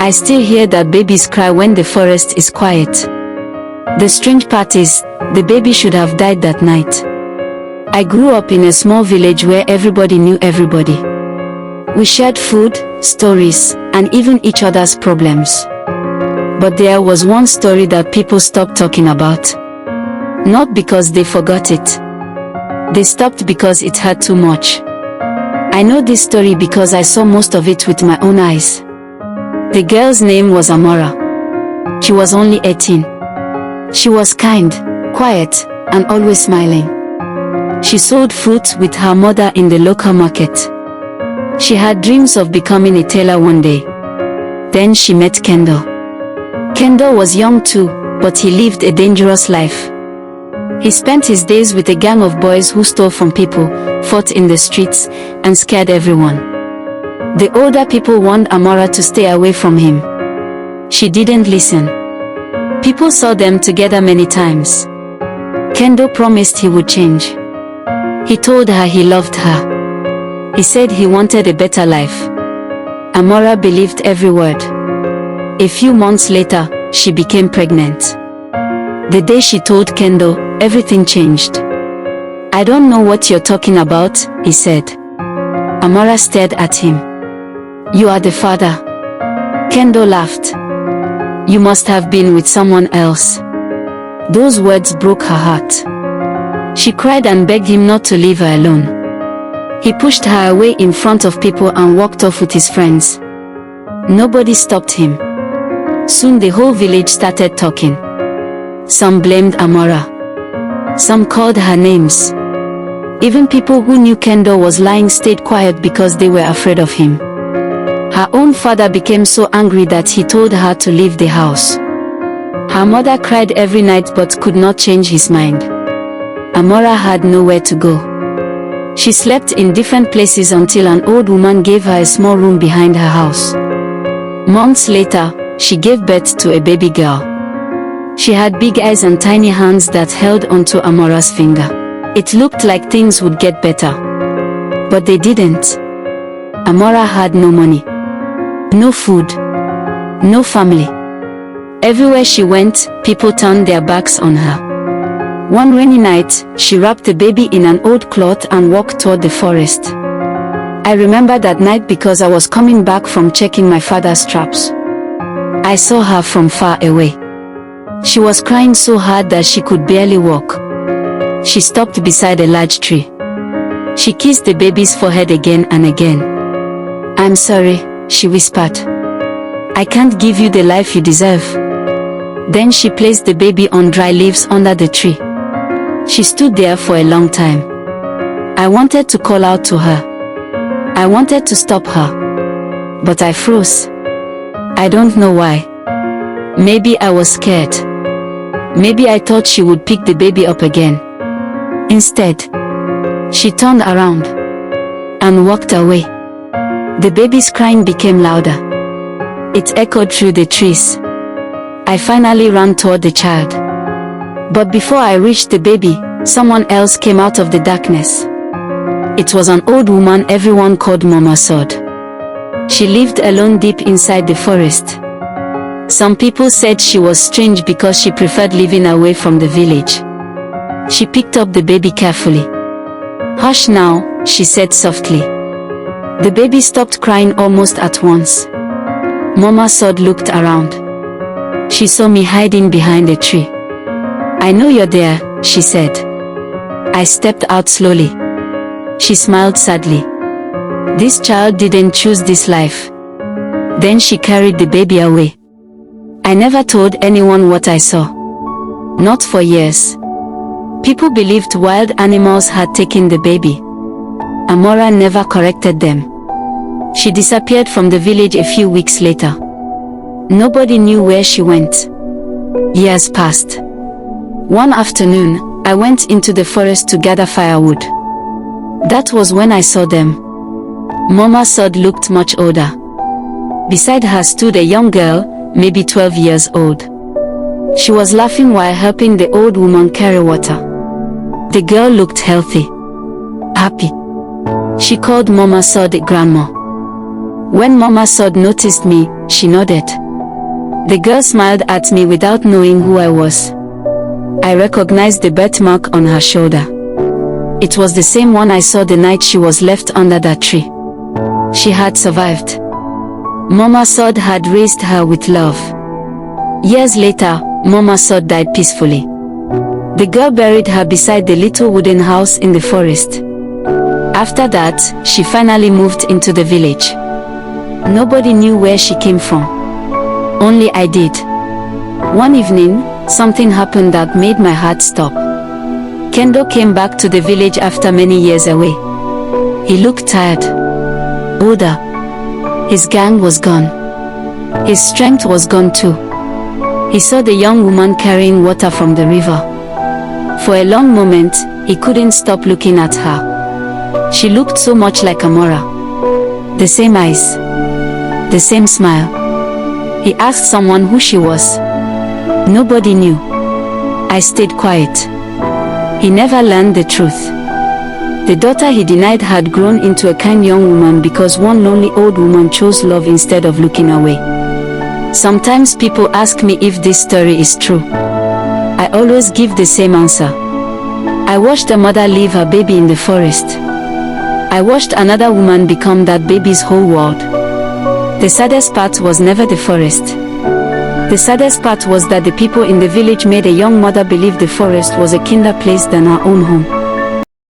I still hear that babies cry when the forest is quiet. The strange part is, the baby should have died that night. I grew up in a small village where everybody knew everybody. We shared food, stories, and even each other's problems. But there was one story that people stopped talking about. Not because they forgot it. They stopped because it hurt too much. I know this story because I saw most of it with my own eyes. The girl's name was Amora. She was only 18. She was kind, quiet, and always smiling. She sold fruit with her mother in the local market. She had dreams of becoming a tailor one day. Then she met Kendall. Kendall was young too, but he lived a dangerous life. He spent his days with a gang of boys who stole from people, fought in the streets, and scared everyone. The older people warned Amora to stay away from him. She didn't listen. People saw them together many times. Kendall promised he would change. He told her he loved her. He said he wanted a better life. Amora believed every word. A few months later, she became pregnant. The day she told Kendall, everything changed. "I don't know what you're talking about," he said. Amora stared at him. "You are the father." Kendall laughed. "You must have been with someone else." Those words broke her heart. She cried and begged him not to leave her alone. He pushed her away in front of people and walked off with his friends. Nobody stopped him. Soon the whole village started talking. Some blamed Amora. Some called her names. Even people who knew Kendall was lying stayed quiet because they were afraid of him. Her own father became so angry that he told her to leave the house. Her mother cried every night but could not change his mind. Amora had nowhere to go. She slept in different places until an old woman gave her a small room behind her house. Months later, she gave birth to a baby girl. She had big eyes and tiny hands that held onto Amora's finger. It looked like things would get better. But they didn't. Amora had no money. No food. No family. Everywhere she went, people turned their backs on her. One rainy night, she wrapped the baby in an old cloth and walked toward the forest. I remember that night because I was coming back from checking my father's traps. I saw her from far away. She was crying so hard that she could barely walk. She stopped beside a large tree. She kissed the baby's forehead again and again. "I'm sorry," she whispered. "I can't give you the life you deserve." Then she placed the baby on dry leaves under the tree. She stood there for a long time. I wanted to call out to her. I wanted to stop her. But I froze. I don't know why. Maybe I was scared. Maybe I thought she would pick the baby up again. Instead, she turned around and walked away. The baby's crying became louder. It echoed through the trees. I finally ran toward the child. But before I reached the baby, someone else came out of the darkness. It was an old woman everyone called Mama Sod. She lived alone deep inside the forest. Some people said she was strange because she preferred living away from the village. She picked up the baby carefully. "Hush now," she said softly. The baby stopped crying almost at once. Mama Sod looked around. She saw me hiding behind a tree. "I know you're there," she said. I stepped out slowly. She smiled sadly. This child didn't choose this life. Then she carried the baby away. I never told anyone what I saw. Not for years. People believed wild animals had taken the baby. Amora never corrected them. She disappeared from the village a few weeks later. Nobody knew where she went. Years passed. One afternoon, I went into the forest to gather firewood. That was when I saw them. Mama Sod looked much older. Beside her stood a young girl, maybe 12 years old. She was laughing while helping the old woman carry water. The girl looked healthy, happy. She called Mama Sod Grandma. When Mama Sod noticed me, She nodded. The girl smiled at me without knowing who I was. I recognized the birthmark on her shoulder. It was the same one I saw the night she was left under that tree. She had survived. Mama Sod had raised her with love. Years later, Mama Sod died peacefully. The girl buried her beside the little wooden house in the forest. After that, she finally moved into the village. Nobody knew where she came from. Only I did. One evening, something happened that made my heart stop. Kendo came back to the village after many years away. He looked tired, older. His gang was gone. His strength was gone too. He saw the young woman carrying water from the river. For a long moment, he couldn't stop looking at her. She looked so much like Amora. The same eyes. The same smile. He asked someone who she was. Nobody knew. I stayed quiet. He never learned the truth. The daughter he denied had grown into a kind young woman because one lonely old woman chose love instead of looking away. Sometimes people ask me if this story is true. I always give the same answer. I watched a mother leave her baby in the forest. I watched another woman become that baby's whole world. The saddest part was never the forest. The saddest part was that the people in the village made a young mother believe the forest was a kinder place than her own home.